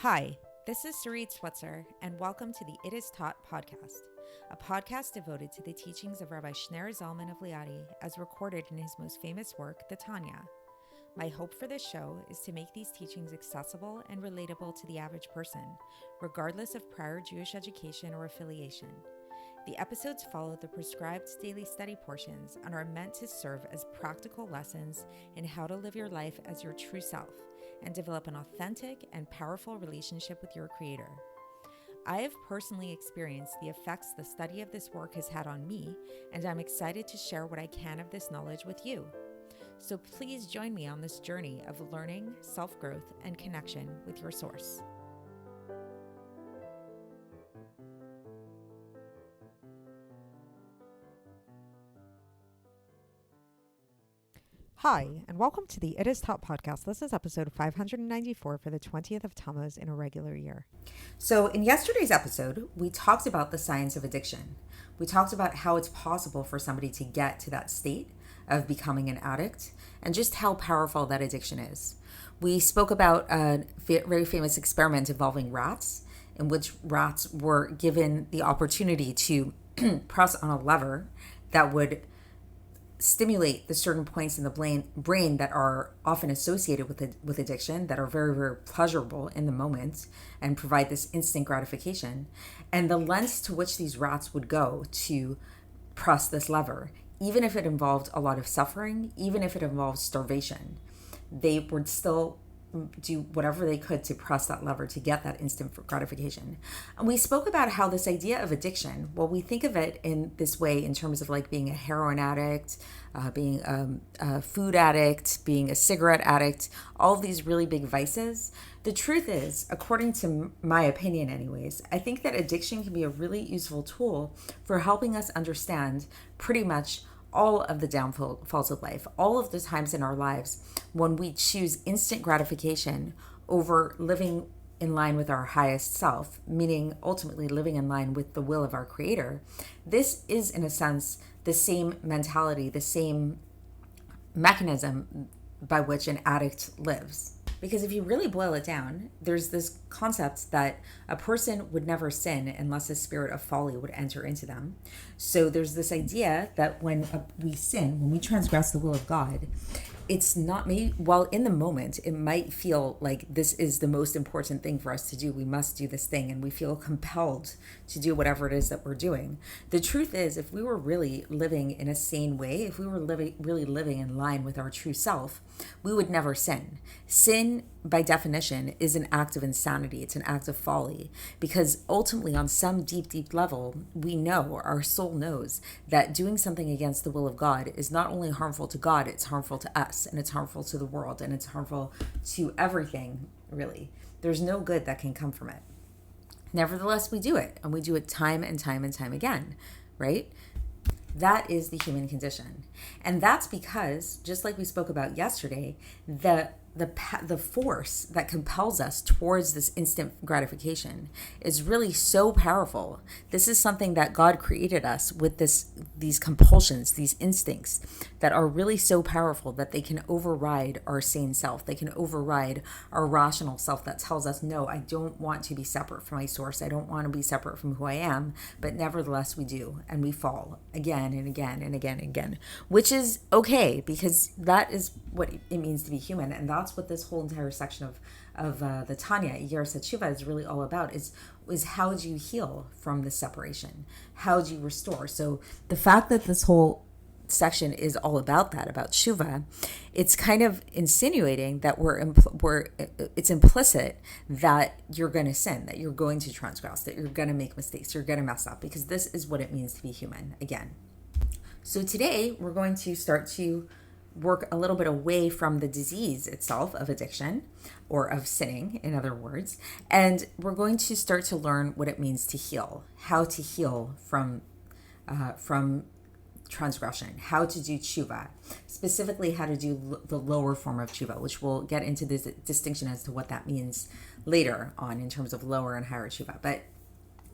Hi, this is Sarit Switzer, and welcome to the It Is Taught podcast, a podcast devoted to the teachings of Rabbi Shneur Zalman of Liadi as recorded in his most famous work, the Tanya. My hope for this show is to make these teachings accessible and relatable to the average person, regardless of prior Jewish education or affiliation. The episodes follow the prescribed daily study portions and are meant to serve as practical lessons in how to live your life as your true self and develop an authentic and powerful relationship with your Creator. I have personally experienced the effects the study of this work has had on me, and I'm excited to share what I can of this knowledge with you. So please join me on this journey of learning, self-growth, and connection with your source. Hi, and welcome to the It Is Taught podcast. This is episode 594 for the 20th of Tammuz in a regular year. So in yesterday's episode, we talked about the science of addiction. We talked about how it's possible for somebody to get to that state of becoming an addict and just how powerful that addiction is. We spoke about a very famous experiment involving rats, in which rats were given the opportunity to press on a lever that would stimulate the certain points in the brain that are often associated with addiction, that are very, very pleasurable in the moment and provide this instant gratification. And the lengths to which these rats would go to press this lever, even if it involved a lot of suffering, even if it involved starvation, they would still do whatever they could to press that lever to get that instant gratification. And we spoke about how this idea of addiction, well, we think of it in this way in terms of like being a heroin addict, being a food addict, being a cigarette addict, all of these really big vices. The truth is, according to my opinion anyways, I think that addiction can be a really useful tool for helping us understand pretty much all of the downfalls of life, all of the times in our lives when we choose instant gratification over living in line with our highest self, meaning ultimately living in line with the will of our Creator. This is, in a sense, the same mentality, the same mechanism by which an addict lives. Because if you really boil it down, there's this concept that a person would never sin unless a spirit of folly would enter into them. So there's this idea that when we sin, when we transgress the will of God, it's not me. While in the moment, it might feel like this is the most important thing for us to do. We must do this thing, and we feel compelled to do whatever it is that we're doing. The truth is, if we were really living in a sane way, if we were really living in line with our true self, we would never sin. Sin, by definition, is an act of insanity. It's an act of folly, because ultimately, on some deep, deep level, we know, our soul knows, that doing something against the will of God is not only harmful to God, it's harmful to us, and it's harmful to the world, and it's harmful to everything, really. There's no good that can come from it. Nevertheless, we do it, and we do it time and time and time again, right? That is the human condition. And that's because, just like we spoke about yesterday, the force that compels us towards this instant gratification is really so powerful. This is something that God created us with these compulsions, these instincts that are really so powerful that they can override our sane self. They can override our rational self that tells us, no, I don't want to be separate from my source. I don't want to be separate from who I am. But nevertheless, we do. And we fall again and again and again and again, which is okay, because that is what it means to be human. And that's what this whole entire section of the Tanya, Iggeres HaTeshuva, is really all about, is how do you heal from this separation? How do you restore? So the fact that this whole section is all about that, about Teshuva, it's kind of insinuating that it's implicit that you're going to sin, that you're going to transgress, that you're going to make mistakes, you're going to mess up, because this is what it means to be human again. So today we're going to start to work a little bit away from the disease itself of addiction, or of sinning, in other words, and we're going to start to learn what it means to heal, how to heal from transgression, how to do Teshuva, specifically how to do the lower form of Teshuva, which we'll get into this distinction as to what that means later on in terms of lower and higher Teshuva. But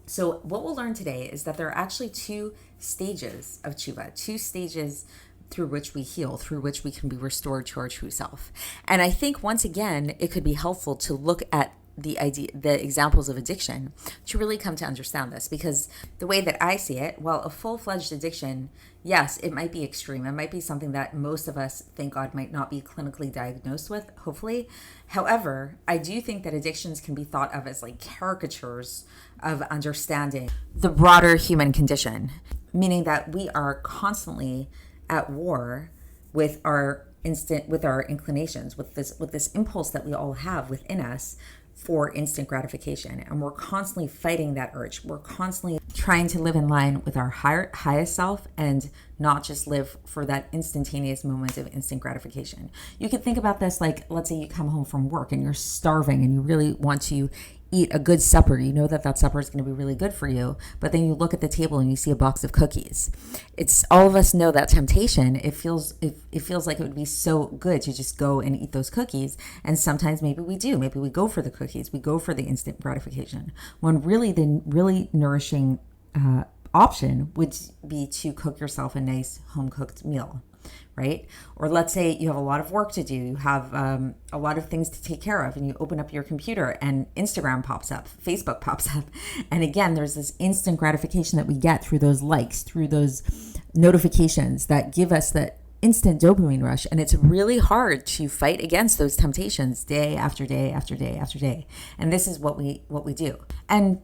so what we'll learn today is that there are actually two stages of Teshuva, two stages through which we heal, through which we can be restored to our true self. And I think, once again, it could be helpful to look at the examples of addiction to really come to understand this. Because the way that I see it, well, a full-fledged addiction, yes, it might be extreme. It might be something that most of us, thank God, might not be clinically diagnosed with, hopefully. However, I do think that addictions can be thought of as like caricatures of understanding the broader human condition, meaning that we are constantly at war with our inclinations, with this impulse that we all have within us for instant gratification. And we're constantly fighting that urge. We're constantly trying to live in line with our highest self and not just live for that instantaneous moment of instant gratification. You can think about this like, let's say you come home from work and you're starving and you really want to eat a good supper. You know that supper is going to be really good for you, but then you look at the table and you see a box of cookies. It's all of us know that temptation. It feels like it would be so good to just go and eat those cookies. And sometimes maybe we do. Maybe we go for the cookies. We go for the instant gratification. When really the really nourishing option would be to cook yourself a nice home cooked meal. Right? Or let's say you have a lot of work to do. You have a lot of things to take care of, and you open up your computer and Instagram pops up, Facebook pops up. And again, there's this instant gratification that we get through those likes, through those notifications that give us that instant dopamine rush. And it's really hard to fight against those temptations day after day after day after day. And this is what we do. And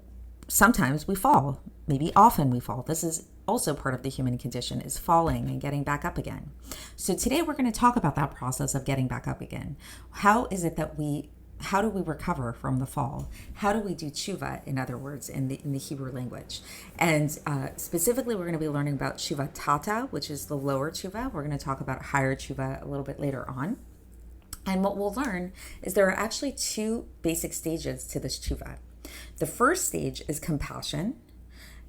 sometimes we fall. Maybe often we fall. This is also part of the human condition, is falling and getting back up again. So today we're going to talk about that process of getting back up again. How do we recover from the fall? How do we do tshuva, in other words, in the Hebrew language? And specifically, we're going to be learning about tshuva tata, which is the lower tshuva. We're going to talk about higher tshuva a little bit later on. And what we'll learn is there are actually two basic stages to this tshuva. The first stage is compassion,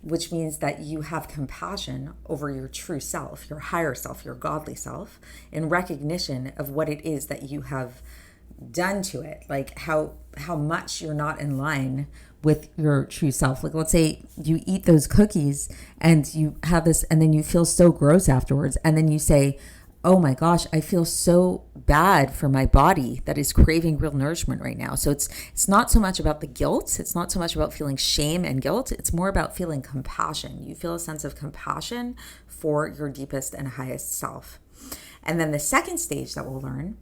which means that you have compassion over your true self, your higher self, your godly self, in recognition of what it is that you have done to it, like how much you're not in line with your true self. Like, let's say you eat those cookies and you have this, and then you feel so gross afterwards, and then you say, oh my gosh, I feel so bad for my body that is craving real nourishment right now. So it's not so much about the guilt. It's not so much about feeling shame and guilt. It's more about feeling compassion. You feel a sense of compassion for your deepest and highest self. And then the second stage that we'll learn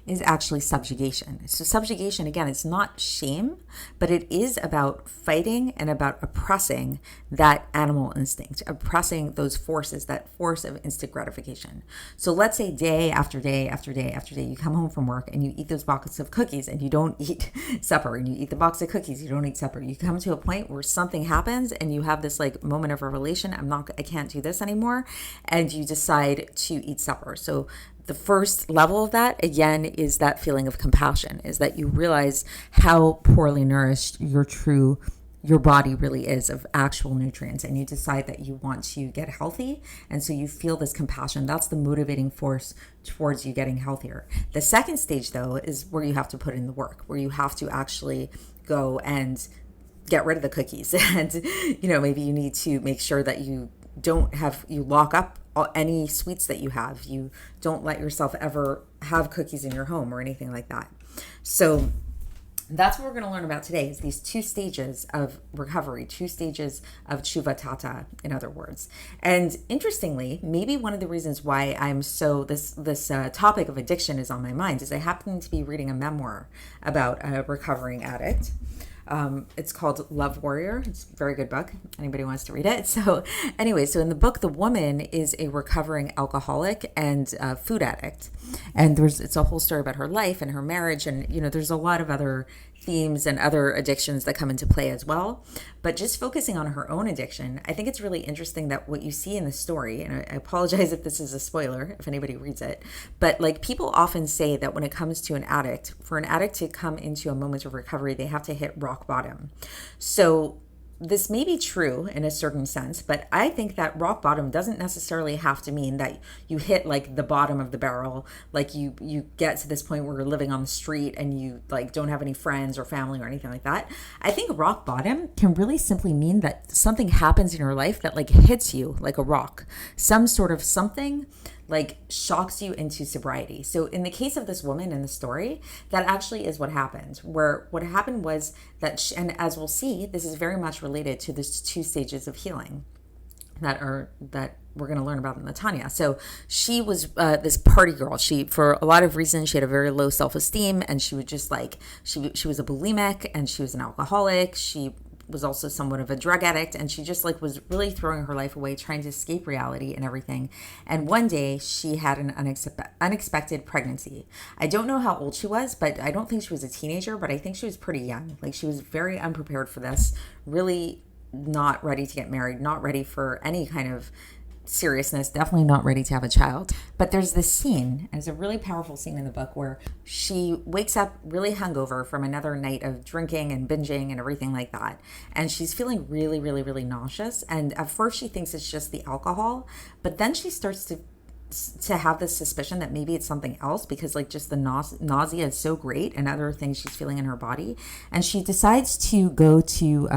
is actually subjugation. So subjugation, again, it's not shame, but it is about fighting and about oppressing that animal instinct, oppressing those forces, that force of instant gratification. So let's say day after day after day after day, you come home from work and you eat those boxes of cookies and you don't eat supper, and you eat the box of cookies, you don't eat supper. You come to a point where something happens and you have this like moment of revelation, I can't do this anymore, and you decide to eat supper. So the first level of that, again, is that feeling of compassion, is that you realize how poorly nourished your body really is of actual nutrients, and you decide that you want to get healthy, and so you feel this compassion. That's the motivating force towards you getting healthier. The second stage, though, is where you have to put in the work, where you have to actually go and get rid of the cookies, and maybe you need to make sure that you lock up any sweets that you have. You don't let yourself ever have cookies in your home or anything like that. So that's what we're going to learn about today, is these two stages of recovery, two stages of tshuva tata, in other words. And interestingly, maybe one of the reasons why I'm so this topic of addiction is on my mind is I happen to be reading a memoir about a recovering addict. It's called Love Warrior. It's a very good book. Anybody wants to read it. So anyway, so in the book, the woman is a recovering alcoholic and food addict. And it's a whole story about her life and her marriage. And, there's a lot of other themes and other addictions that come into play as well. But just focusing on her own addiction, I think it's really interesting that what you see in the story, and I apologize if this is a spoiler, if anybody reads it, but like people often say that when it comes to an addict, for an addict to come into a moment of recovery, they have to hit rock bottom. So this may be true in a certain sense, but I think that rock bottom doesn't necessarily have to mean that you hit like the bottom of the barrel, like you get to this point where you're living on the street and you like don't have any friends or family or anything like that. I think rock bottom can really simply mean that something happens in your life that like hits you like a rock, some sort of something like shocks you into sobriety. So in the case of this woman in the story, that actually is what happened. Where what happened was that, and as we'll see, this is very much related to the 2 stages of healing that we're going to learn about in the Tanya. So she was this party girl. She, for a lot of reasons, she had a very low self-esteem, and she would just like, she was a bulimic, and she was an alcoholic. She was also somewhat of a drug addict, and she just like was really throwing her life away, trying to escape reality and everything. And one day she had an unexpected pregnancy. I don't know how old she was, but I don't think she was a teenager, but I think she was pretty young. Like, she was very unprepared for this, really not ready to get married, not ready for any kind of seriousness, definitely not ready to have a child. But there's this scene, and it's a really powerful scene in the book, where she wakes up really hungover from another night of drinking and binging and everything like that. And she's feeling really, really, really nauseous. And at first she thinks it's just the alcohol, but then she starts to have this suspicion that maybe it's something else, because like just the nausea is so great and other things she's feeling in her body. And she decides to go to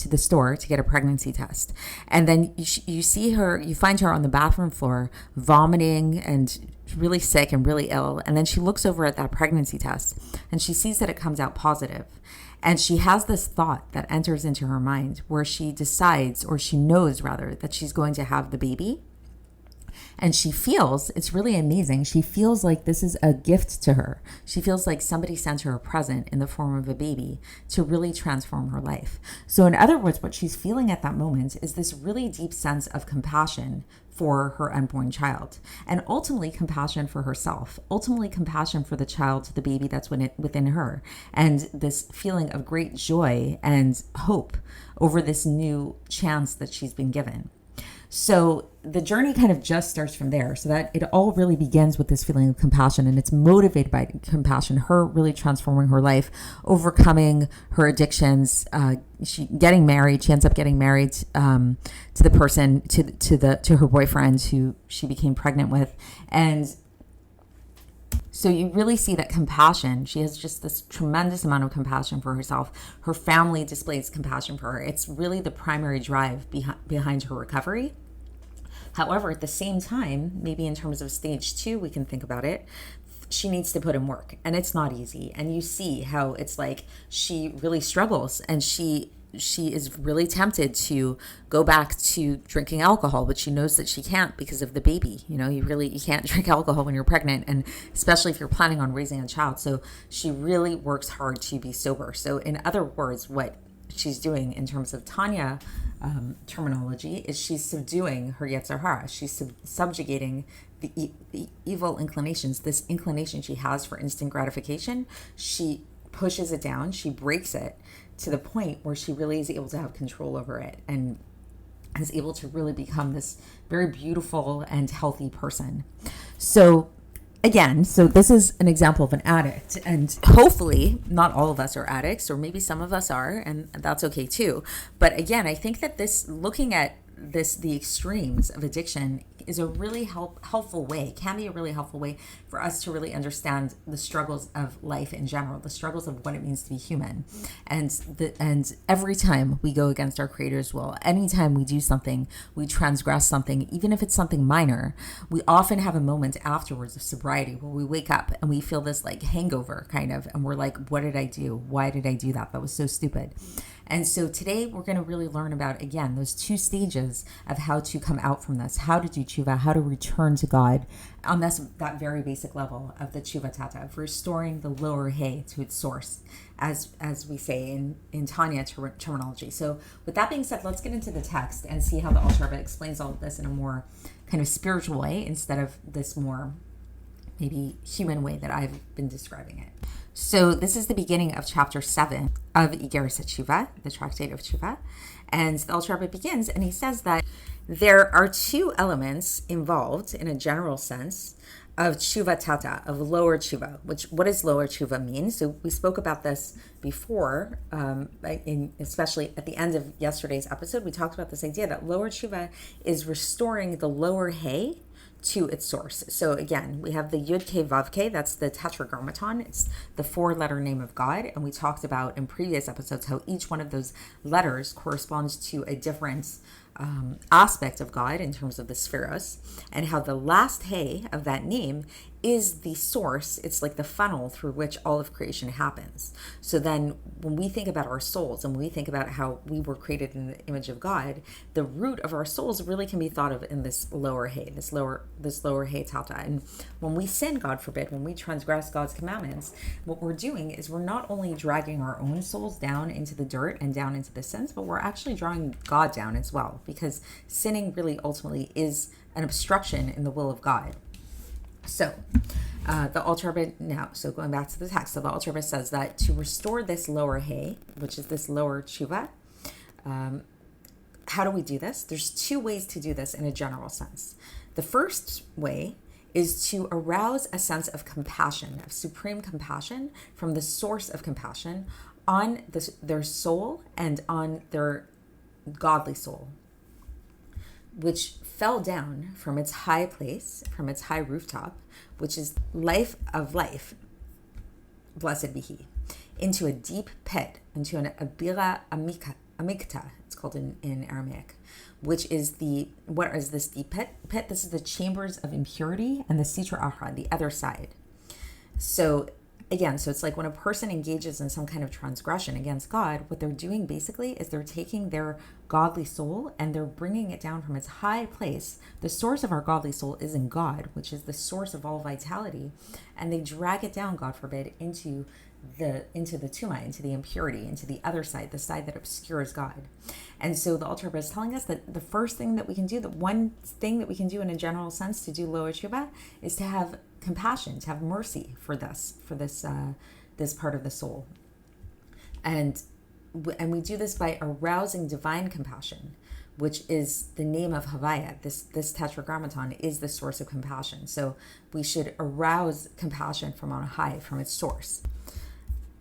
the store to get a pregnancy test. And then you find her on the bathroom floor vomiting and really sick and really ill. And then she looks over at that pregnancy test and she sees that it comes out positive. And she has this thought that enters into her mind where she decides, or she knows rather, that she's going to have the baby. And she feels, it's really amazing, she feels like this is a gift to her. She feels like somebody sent her a present in the form of a baby to really transform her life. So in other words, what she's feeling at that moment is this really deep sense of compassion for her unborn child, and ultimately compassion for herself, ultimately compassion for the child, the baby that's within her, and this feeling of great joy and hope over this new chance that she's been given. So the journey kind of just starts from there, so that it all really begins with this feeling of compassion, and it's motivated by compassion, her really transforming her life, overcoming her addictions, she ends up getting married to the person, to her boyfriend who she became pregnant with. And so you really see that compassion, she has just this tremendous amount of compassion for herself. Her family displays compassion for her. It's really the primary drive behind her recovery. However, at the same time, maybe in terms of stage 2, we can think about it, she needs to put in work, and it's not easy. And you see how it's like she really struggles, and she is really tempted to go back to drinking alcohol, but she knows that she can't because of the baby. You know, you can't drink alcohol when you're pregnant, and especially if you're planning on raising a child. So she really works hard to be sober. So in other words, what she's doing in terms of Tanya terminology is she's subduing her Yetzer Hara. She's subjugating the evil inclinations, this inclination she has for instant gratification. She pushes it down, she breaks it to the point where she really is able to have control over it and is able to really become this very beautiful and healthy person. So this is an example of an addict, and hopefully not all of us are addicts, or maybe some of us are, and that's okay too. But again, I think that looking at the extremes of addiction is a really helpful way, can be a really helpful way for us to really understand the struggles of life in general, the struggles of what it means to be human. And every time we go against our Creator's will, anytime we do something, we transgress something, even if it's something minor, we often have a moment afterwards of sobriety where we wake up and we feel this like hangover kind of, and we're like, what did I do? Why did I do that? That was so stupid. And so today we're going to really learn about, again, those 2 stages of how to come out from this, how to do tshuva, how to return to God on that very basic level of the tshuva tata, of restoring the lower hay to its source, as we say in Tanya terminology. So with that being said, let's get into the text and see how the Alter Rebbe explains all of this in a more kind of spiritual way instead of this more maybe human way that I've been describing it. So this is the beginning of chapter 7 of Iggeres HaTeshuva, the tractate of Teshuva. And the Alter Rebbe begins, and he says that there are 2 elements involved in a general sense of tshuva tata, of lower tshuva. What does lower tshuva mean? So we spoke about this before, especially at the end of yesterday's episode. We talked about this idea that lower tshuva is restoring the lower hay to its source. So again, we have the Yud Ke Vav Ke, that's the Tetragrammaton. It's the 4-letter name of God. And we talked about in previous episodes how each one of those letters corresponds to a different aspect of God in terms of the spheros, and how the last hey of that name is the source. It's like the funnel through which all of creation happens. So then when we think about our souls and when we think about how we were created in the image of God, the root of our souls really can be thought of in this lower hey, this lower hey tata. And when we sin, God forbid, when we transgress God's commandments, what we're doing is we're not only dragging our own souls down into the dirt and down into the sins, but we're actually drawing God down as well, because sinning really ultimately is an obstruction in the will of God. So the Alter Rebbe now, so going back to the text, so the Alter Rebbe says that to restore this lower hey, which is this lower tshuva, how do we do this? There's two ways to do this in a general sense. The first way is to arouse a sense of compassion, of supreme compassion from the source of compassion on their soul and on their godly soul, which fell down from its high place, from its high rooftop, which is life of life, blessed be he, into a deep pit, into an abira amikta, it's called in Aramaic, which is what is this deep pit? This is the chambers of impurity and the sitra achra, the other side. So again, so it's like when a person engages in some kind of transgression against God, what they're doing basically is they're taking their godly soul and they're bringing it down from its high place. The source of our godly soul is in God, which is the source of all vitality, and they drag it down, God forbid, into the tuma, into the impurity, into the other side, the side that obscures God. And so the Alter Rebbe is telling us that the first thing that we can do, the one thing that we can do in a general sense to do lower tshuva, is to have compassion, to have mercy for this part of the soul. And we do this by arousing divine compassion, which is the name of Havaya. This tetragrammaton is the source of compassion. So we should arouse compassion from on high, from its source.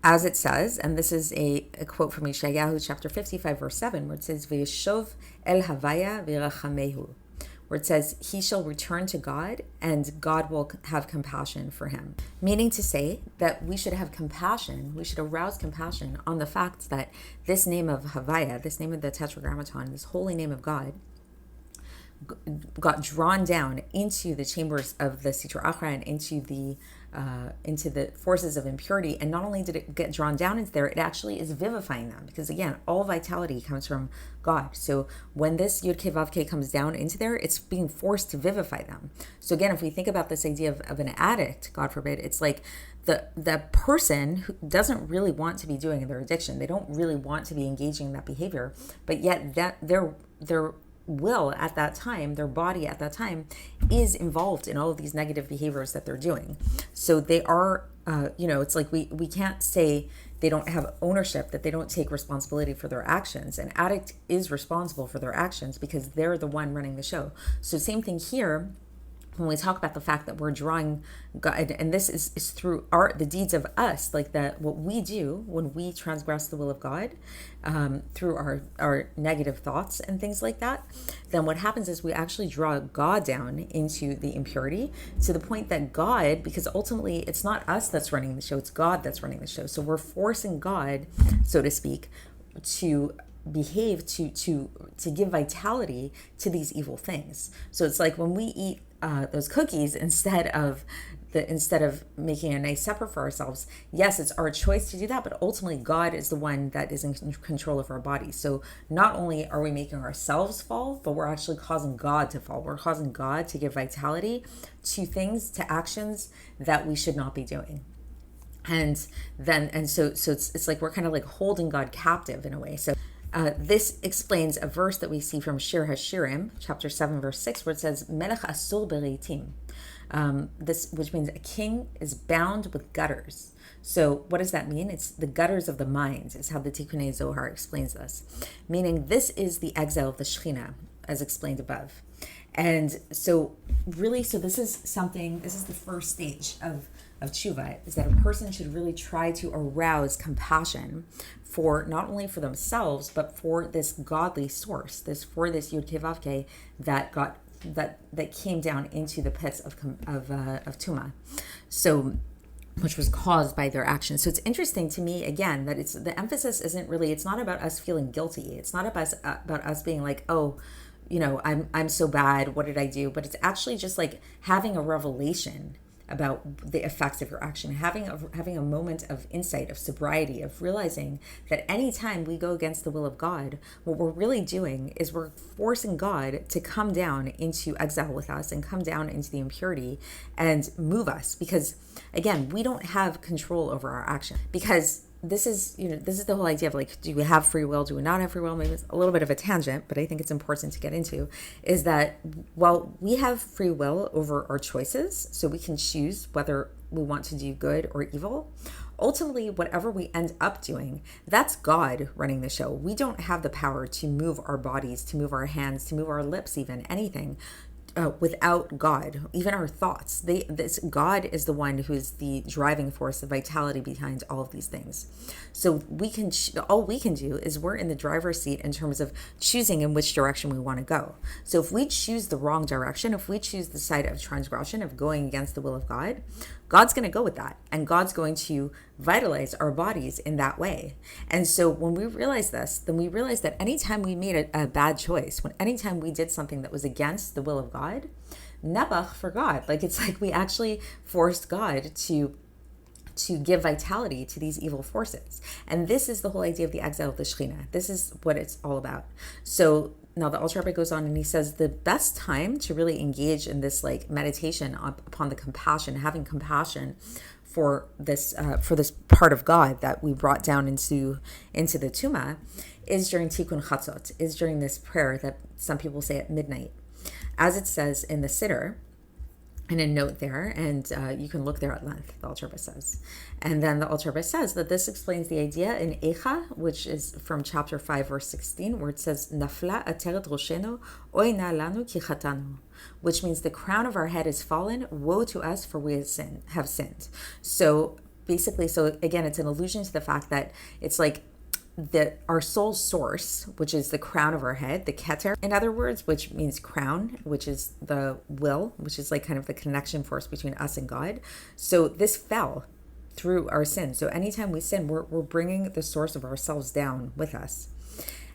As it says, and this is a quote from Yeshayahu chapter 55, verse 7, where it says, V'yeshov el Havaya v'irachamehu, where it says, he shall return to God and God will have compassion for him. Meaning to say that we should have compassion, we should arouse compassion on the fact that this name of Havaya, this name of the tetragrammaton, this holy name of God, got drawn down into the chambers of the sitra achra and into the forces of impurity. And not only did it get drawn down into there, it actually is vivifying them, because again, all vitality comes from God. So when this Yud Kei Vav Kei comes down into there, it's being forced to vivify them. So again, if we think about this idea of an addict, God forbid, it's like the person who doesn't really want to be doing their addiction, they don't really want to be engaging in that behavior, but yet that their will at that time, their body at that time, is involved in all of these negative behaviors that they're doing. So they are, it's like we can't say they don't have ownership, that they don't take responsibility for their actions. An addict is responsible for their actions because they're the one running the show. So same thing here. When we talk about the fact that we're drawing God, and this is through the deeds of us, like what we do when we transgress the will of God, through our negative thoughts and things like that, then what happens is we actually draw God down into the impurity, to the point that God, because ultimately it's not us that's running the show, it's God that's running the show. So we're forcing God, so to speak, to behave, to give vitality to these evil things. So it's like when we eat those cookies instead of making a nice supper for ourselves, yes, it's our choice to do that, but ultimately God is the one that is in control of our body. So not only are we making ourselves fall, but we're actually causing God to fall. We're causing God to give vitality to things, to actions that we should not be doing. And so it's like we're kind of like holding God captive in a way. So this explains a verse that we see from Shir HaShirim, chapter 7, verse 6, where it says, Melech asur bereitim. Which means a king is bound with gutters. So what does that mean? It's the gutters of the minds, is how the Tikkunei Zohar explains this. Meaning this is the exile of the Shekhinah, as explained above. And so really, this is the first stage of tshuva, is that a person should really try to arouse compassion for not only for themselves, but for this godly source, for this Yud Kei Vav Kei that came down into the pits of Tuma. So which was caused by their actions. So it's interesting to me, again, that it's the emphasis isn't really, it's not about us feeling guilty. It's not about us being like, oh, I'm so bad. What did I do? But it's actually just like having a revelation about the effects of your action, having a moment of insight, of sobriety, of realizing that anytime we go against the will of God, what we're really doing is we're forcing God to come down into exile with us and come down into the impurity and move us. Because again, we don't have control over our action, because this is the whole idea of like, do we have free will? Do we not have free will? Maybe it's a little bit of a tangent, but I think it's important to get into, is that while we have free will over our choices, so we can choose whether we want to do good or evil, ultimately, whatever we end up doing, that's God running the show. We don't have the power to move our bodies, to move our hands, to move our lips, even anything. Without God, even our thoughts, God is the one who is the driving force, the vitality behind all of these things. So all we can do is we're in the driver's seat in terms of choosing in which direction we want to go. So if we choose the wrong direction, if we choose the side of transgression, of going against the will of God, God's going to go with that, and God's going to vitalize our bodies in that way. And so when we realize this, then we realize that anytime we made a bad choice, anytime we did something that was against the will of God, nebach for God. Like, it's like we actually forced God to give vitality to these evil forces. And this is the whole idea of the exile of the Shekhinah. This is what it's all about. So now the Alter Rebbe goes on and he says the best time to really engage in this like meditation upon the compassion, having compassion for this part of God that we brought down into the Tumah, is during Tikkun Chatzot, is during this prayer that some people say at midnight. As it says in the Siddur, in a note there, and you can look there at length, the Alter Rebbe says. And then the Alter Rebbe says that this explains the idea in Eicha, which is from chapter 5, verse 16, where it says, Nafla ateret roshenu, oy na lanu ki chatanu, which means the crown of our head is fallen, woe to us for we have sinned. So basically, again, it's an allusion to the fact that it's like, that our soul source, which is the crown of our head, the keter, in other words, which means crown, which is the will, which is like kind of the connection force between us and God. So this fell through our sin. So anytime we sin, we're bringing the source of ourselves down with us.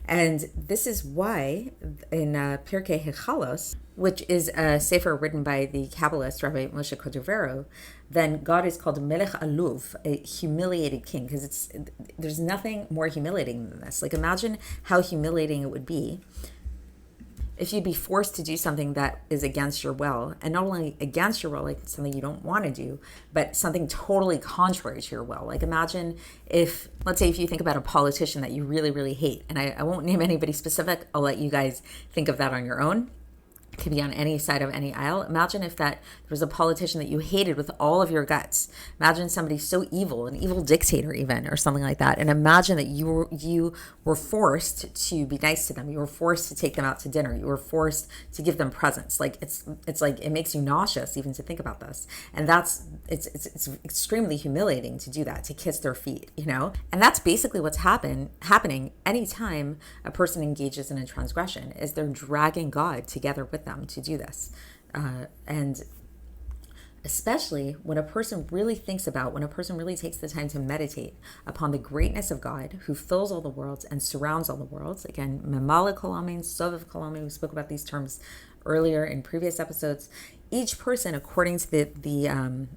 And this is why in Pirkei Hechalos, which is a sefer written by the Kabbalist Rabbi Moshe Cordovero, then God is called Melech Aluv, a humiliated king, because there's nothing more humiliating than this. Like, imagine how humiliating it would be if you'd be forced to do something that is against your will, and not only against your will, like something you don't want to do, but something totally contrary to your will. Like, imagine if, let's say, if you think about a politician that you really, really hate, and I won't name anybody specific, I'll let you guys think of that on your own. It could be on any side of any aisle. Imagine if there was a politician that you hated with all of your guts. Imagine somebody so evil, an evil dictator even, or something like that. And imagine that you were forced to be nice to them. You were forced to take them out to dinner. You were forced to give them presents. Like, it's like, it makes you nauseous even to think about this. And it's extremely humiliating to do that, to kiss their feet, And that's basically what's happening anytime a person engages in a transgression, is they're dragging God together with them to do this. And especially when a person really thinks about, when a person really takes the time to meditate upon the greatness of God, who fills all the worlds and surrounds all the worlds. Again, Memale Kol Amin, Sovev Kol Amin, we spoke about these terms earlier in previous episodes. Each person, according to the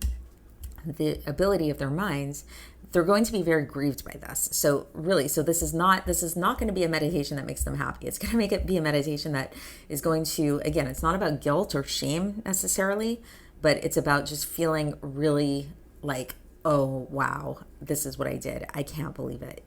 ability of their minds, they're going to be very grieved by this. So this is not going to be a meditation that makes them happy. It's going to be a meditation that is going to, again, it's not about guilt or shame necessarily, but it's about just feeling really like, oh, wow, this is what I did. I can't believe it.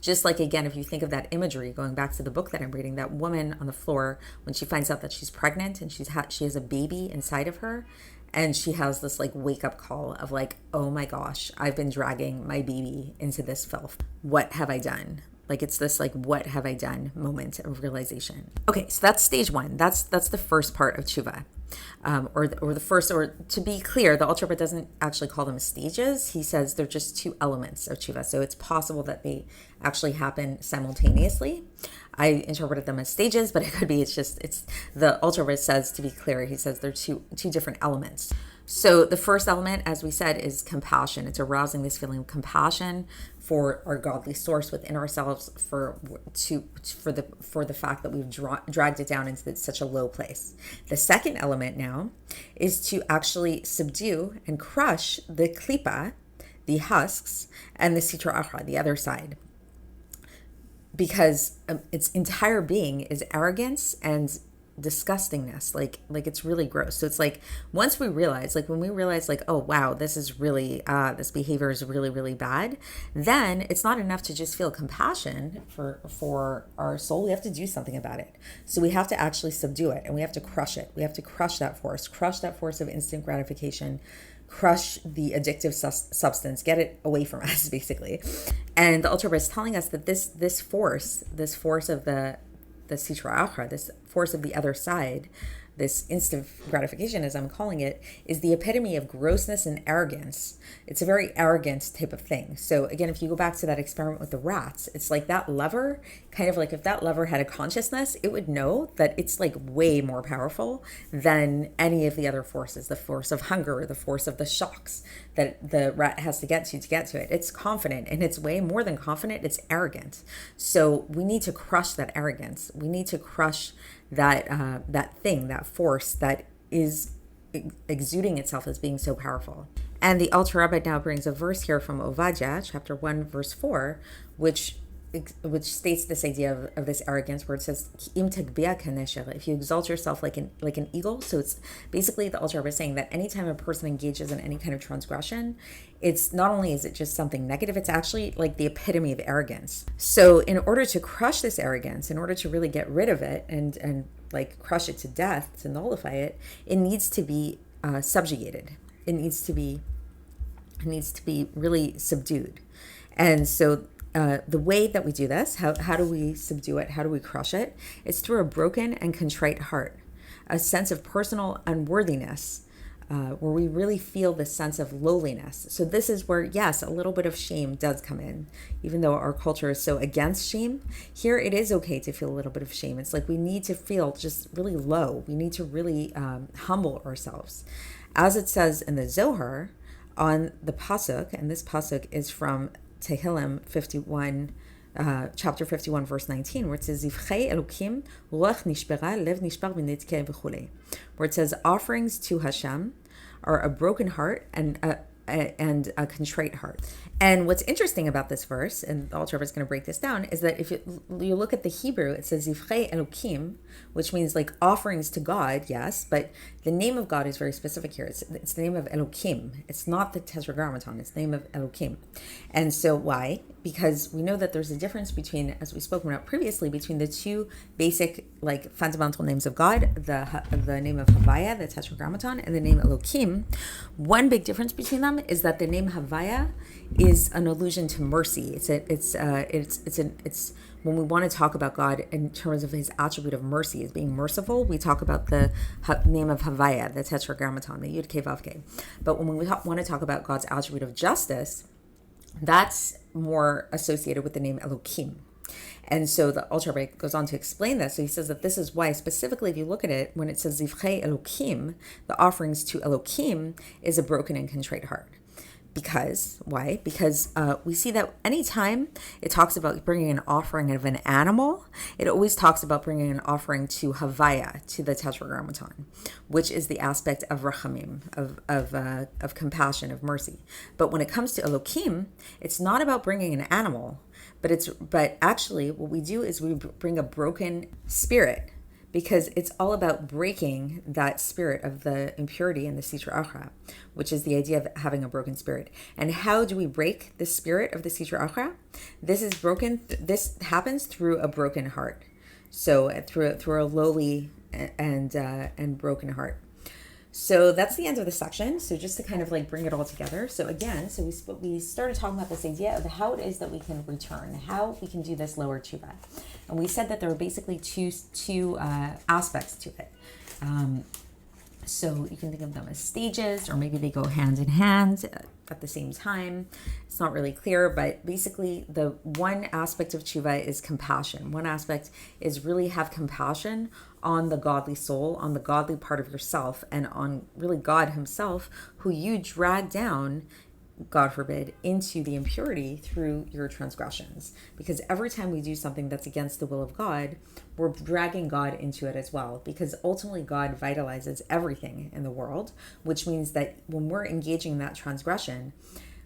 Just like, again, if you think of that imagery, going back to the book that I'm reading, that woman on the floor, when she finds out that she's pregnant and she has a baby inside of her, and she has this like wake up call of like, oh my gosh, I've been dragging my baby into this filth. What have I done? Like, it's this like, what have I done moment of realization. Okay, so that's stage one. That's the first part of Teshuva. Or to be clear, the Alter Rebbe doesn't actually call them stages. He says they're just two elements of Teshuva. So it's possible that they actually happen simultaneously. I interpreted them as stages, but it could be it's the Alter Rebbe says, to be clear, he says they're two different elements. So the first element, as we said, is compassion. It's arousing this feeling of compassion for our godly source within ourselves, for the fact that we've dragged it down into such a low place. The second element now is to actually subdue and crush the klipa, the husks, and the sitra achra, the other side, because its entire being is arrogance and disgustingness. Like it's really gross. So it's like, once we realize, like when we realize, like, oh wow, this is really this behavior is really, really bad, then it's not enough to just feel compassion for our soul. We have to do something about it. So we have to actually subdue it, and we have to crush it. We have to crush that force of instant gratification, crush the addictive substance, get it away from us, basically. And the Alter Rebbe is telling us that this force of the sitra achra, this force of the other side, this instant gratification, as I'm calling it, is the epitome of grossness and arrogance. It's a very arrogant type of thing. So again, if you go back to that experiment with the rats, it's like that lever, kind of like if that lever had a consciousness, it would know that it's like way more powerful than any of the other forces, the force of hunger, the force of the shocks that the rat has to get to it. It's confident, and it's way more than confident, it's arrogant. So we need to crush that arrogance. We need to crush that force that is exuding itself as being so powerful. And the Alter Rebbe now brings a verse here from Ovadia, chapter 1, verse 4, which states this idea of this arrogance, where it says, if you exalt yourself like an eagle. So it's basically, the Alter Rebbe is saying that anytime a person engages in any kind of transgression, it's not only is it just something negative, it's actually like the epitome of arrogance. So in order to crush this arrogance, in order to really get rid of it and like crush it to death, to nullify it, it needs to be subjugated. It needs to be really subdued. And so the way that we do this, how do we subdue it? How do we crush it? It's through a broken and contrite heart, a sense of personal unworthiness, where we really feel this sense of lowliness. So this is where, yes, a little bit of shame does come in. Even though our culture is so against shame, here it is okay to feel a little bit of shame. It's like we need to feel just really low. We need to really humble ourselves. As it says in the Zohar on the Pasuk, and this Pasuk is from Tehillim 51, chapter 51, verse 19, where it says, Zivchei Elokim, ruach nishbera, lev nishbar v'netke v'chulei, where it says, offerings to Hashem are a broken heart and a contrite heart. And what's interesting about this verse, and the Alter Rebbe is going to break this down, is that if you look at the Hebrew, it says Zivchei Elokim, which means like offerings to God, yes, but the name of God is very specific here. It's the name of Elokim. It's not the Tetragrammaton, it's the name of Elokim. And so why? Because we know that there's a difference between, as we've spoken about previously, between the two basic, like, fundamental names of God, the name of Havaya, the Tetragrammaton, and the name Elokim. One big difference between them is that the name Havaya is an allusion to mercy. It's when we want to talk about God in terms of his attribute of mercy, as being merciful, we talk about the name of Havaya, the Tetragrammaton, the Yud Kei Vav Kei. But when we want to talk about God's attribute of justice, that's more associated with the name Elokim. And so the Alter Rebbe goes on to explain this. So he says that this is why, specifically, if you look at it, when it says Zivchei Elokim, the offerings to Elokim is a broken and contrite heart. Why? Because we see that anytime it talks about bringing an offering of an animal, it always talks about bringing an offering to Havaya, to the Tetragrammaton, which is the aspect of rachamim, of compassion, of mercy. But when it comes to Elokim, it's not about bringing an animal, but actually what we do is we bring a broken spirit, because it's all about breaking that spirit of the impurity and the sitra achra, which is the idea of having a broken spirit. And how do we break the spirit of the sitra achra? This happens through a broken heart. So through a lowly and broken heart. So that's the end of the section. So just to kind of like bring it all together. So again, we started talking about this idea of how it is that we can return, how we can do this lower tshuva. And we said that there were basically two aspects to it. So you can think of them as stages, or maybe they go hand in hand at the same time. It's not really clear, but basically the one aspect of tshuva is compassion. One aspect is really have compassion on the godly soul, on the godly part of yourself, and on really God himself, who you drag down, God forbid, into the impurity through your transgressions. Because every time we do something that's against the will of God, we're dragging God into it as well. Because ultimately God vitalizes everything in the world, which means that when we're engaging in that transgression,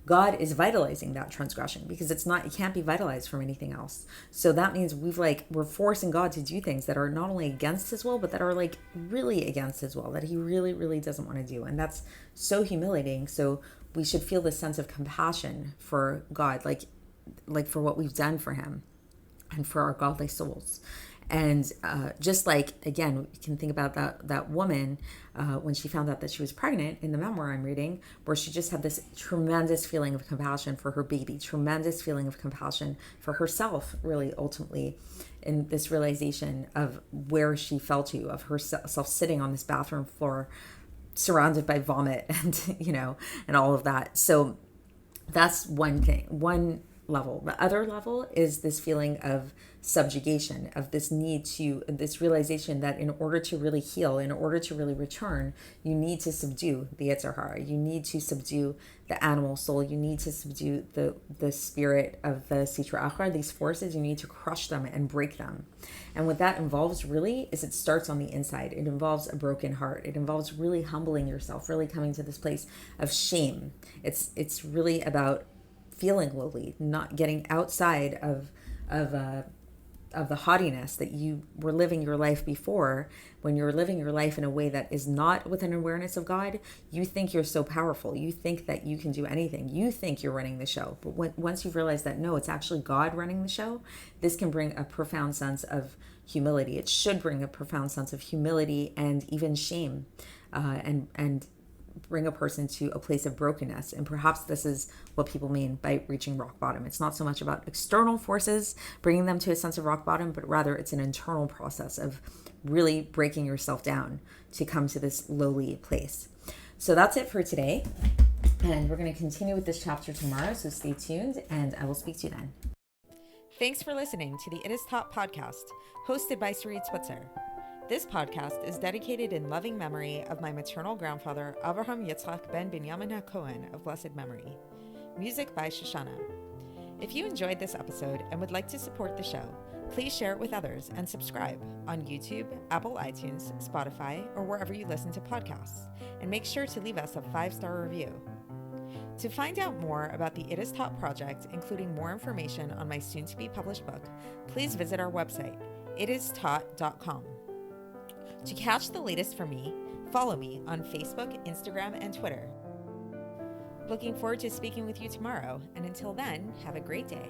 God is vitalizing that transgression, because it can't be vitalized from anything else. So that means we're forcing God to do things that are not only against his will, but that are like really against his will, that he really, really doesn't want to do. And that's so humiliating. So we should feel this sense of compassion for God, like for what we've done for him and for our godly souls. And just like, again, you can think about that woman when she found out that she was pregnant in the memoir I'm reading, where she just had this tremendous feeling of compassion for her baby, tremendous feeling of compassion for herself, really, ultimately, in this realization of where she fell to, of herself sitting on this bathroom floor, surrounded by vomit and, and all of that. So that's one thing, one level. The other level is this feeling of subjugation, of this this realization that in order to really heal, in order to really return, you need to subdue the Yetzer Hara. You need to subdue the animal soul. You need to subdue the spirit of the Sitra Achra, these forces. You need to crush them and break them. And what that involves really is it starts on the inside. It involves a broken heart. It involves really humbling yourself, really coming to this place of shame. It's really about feeling lowly, not getting outside of the haughtiness that you were living your life before. When you're living your life in a way that is not with an awareness of God, you think you're so powerful. You think that you can do anything. You think you're running the show. But once you've realized that, no, it's actually God running the show, this can bring a profound sense of humility. It should bring a profound sense of humility and even shame, and bring a person to a place of brokenness. And perhaps this is what people mean by reaching rock bottom. It's not so much about external forces bringing them to a sense of rock bottom, but rather it's an internal process of really breaking yourself down to come to this lowly place. So that's it for today. And we're going to continue with this chapter tomorrow. So stay tuned and I will speak to you then. Thanks for listening to the It Is Taught podcast, hosted by Sarit Switzer. This podcast is dedicated in loving memory of my maternal grandfather, Avraham Yitzchak ben Binyamin HaKohen of blessed memory. Music by Shoshana. If you enjoyed this episode and would like to support the show, please share it with others and subscribe on YouTube, Apple iTunes, Spotify, or wherever you listen to podcasts. And make sure to leave us a 5-star review. To find out more about the It Is Taught project, including more information on my soon-to-be published book, please visit our website, itistaught.com. To catch the latest from me, follow me on Facebook, Instagram, and Twitter. Looking forward to speaking with you tomorrow, and until then, have a great day.